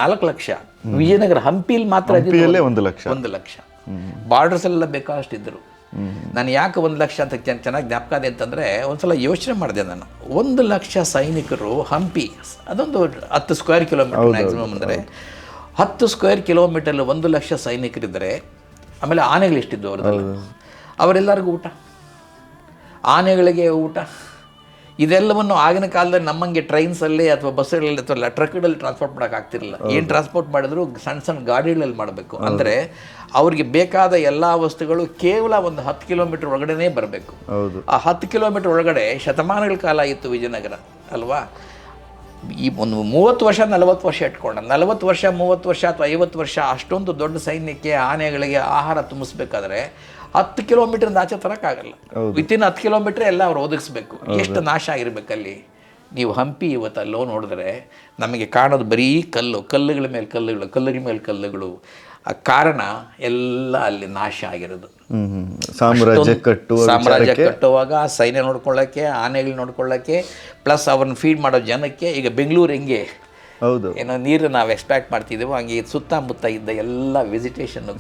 4 ಲಕ್ಷ. ವಿಜಯನಗರ ಹಂಪಿಲಿ ಮಾತ್ರ ಹಂಪಿಯಲ್ಲೇ 1 ಲಕ್ಷ. 1 ಲಕ್ಷ. ಬಾರ್ಡರ್ಸ್ ಎಲ್ಲ ಬೇಕಾಷ್ಟಿದ್ದರು. ನಾನು ಯಾಕೆ 1 ಲಕ್ಷ ಅಂತ ಚೆನ್ನಾಗಿ ಜ್ಞಾಪಕ ಇದೆ ಅಂತಂದರೆ, ಒಂದ್ಸಲ ಯೋಚನೆ ಮಾಡಿದೆ ನಾನು. 1 ಲಕ್ಷ ಸೈನಿಕರು ಹಂಪಿ, ಅದೊಂದು 10 ಸ್ಕ್ವೇರ್ ಕಿಲೋಮೀಟರ್ ಮ್ಯಾಕ್ಸಿಮಮ್, ಅಂದರೆ 10 ಸ್ಕ್ವೇರ್ ಕಿಲೋಮೀಟರ್ 1 ಲಕ್ಷ ಸೈನಿಕರಿದ್ದರೆ, ಆಮೇಲೆ ಆನೆಗಳು ಎಷ್ಟಿದ್ದು ಅವ್ರದ್ದೆಲ್ಲ, ಅವರೆಲ್ಲರಿಗೂ ಊಟ, ಆನೆಗಳಿಗೆ ಊಟ, ಇದೆಲ್ಲವನ್ನು ಆಗಿನ ಕಾಲದಲ್ಲಿ ನಮ್ಮಂಗೆ ಟ್ರೈನ್ಸಲ್ಲಿ ಅಥವಾ ಬಸ್ಗಳಲ್ಲಿ ಅಥವಾ ಟ್ರಕ್ಗಳಲ್ಲಿ ಟ್ರಾನ್ಸ್ಪೋರ್ಟ್ ಮಾಡೋಕ್ಕಾಗ್ತಿರಲಿಲ್ಲ. ಏನು ಟ್ರಾನ್ಸ್ಪೋರ್ಟ್ ಮಾಡಿದ್ರು ಸಣ್ಣ ಸಣ್ಣ ಗಾಡಿಗಳಲ್ಲಿ ಮಾಡಬೇಕು. ಅಂದರೆ ಅವ್ರಿಗೆ ಬೇಕಾದ ಎಲ್ಲ ವಸ್ತುಗಳು ಕೇವಲ ಒಂದು 10 ಕಿಲೋಮೀಟರ್ ಒಳಗಡೆನೇ ಬರಬೇಕು. ಆ 10 ಕಿಲೋಮೀಟರ್ ಒಳಗಡೆ ಶತಮಾನಗಳ ಕಾಲ ಇತ್ತು ವಿಜಯನಗರ ಅಲ್ವಾ. ಈ ಒಂದು 30 ವರ್ಷ 40 ವರ್ಷ ಇಟ್ಕೊಂಡ, 40 ವರ್ಷ 30 ವರ್ಷ ಅಥವಾ 50 ವರ್ಷ ಅಷ್ಟೊಂದು ದೊಡ್ಡ ಸೈನ್ಯಕ್ಕೆ ಆನೆಗಳಿಗೆ ಆಹಾರ ತುಂಬಿಸ್ಬೇಕಾದ್ರೆ 10 ಕಿಲೋಮೀಟರ್ ಆಚೆ ತರೋಕ್ಕಾಗಲ್ಲ. ವಿತಿನ್ 10 ಕಿಲೋಮೀಟ್ರ್ ಎಲ್ಲ ಅವ್ರು ಒದಗಿಸ್ಬೇಕು. ಎಷ್ಟು ನಾಶ ಆಗಿರ್ಬೇಕಲ್ಲಿ. ನೀವು ಹಂಪಿ ಇವತ್ತು ಅಲ್ಲೋ ನೋಡಿದ್ರೆ ನಮಗೆ ಕಾಣೋದು ಬರೀ ಕಲ್ಲುಗಳ ಮೇಲೆ ಕಲ್ಲುಗಳು. ಆ ಕಾರಣ ಎಲ್ಲ ಅಲ್ಲಿ ನಾಶ ಆಗಿರೋದು. ಸಾಮ್ರಾಜ್ಯ ಕಟ್ಟುವಾಗ ಸೈನ್ಯ ನೋಡ್ಕೊಳ್ಳೋಕ್ಕೆ, ಆನೆಗಳು ನೋಡ್ಕೊಳ್ಳೋಕ್ಕೆ, ಪ್ಲಸ್ ಅವ್ರನ್ನ ಫೀಡ್ ಮಾಡೋ ಜನಕ್ಕೆ. ಈಗ ಬೆಂಗಳೂರು ಹೆಂಗೆ ಹೌದು ಏನೋ ನೀರು ನಾವು ಎಕ್ಸ್ಪೆಕ್ಟ್ ಮಾಡ್ತಿದ್ದೀವೋ, ಹಂಗೆ ಸುತ್ತಮುತ್ತ ಇದ್ದ ಎಲ್ಲ ವೆಜಿಟೇಷನ್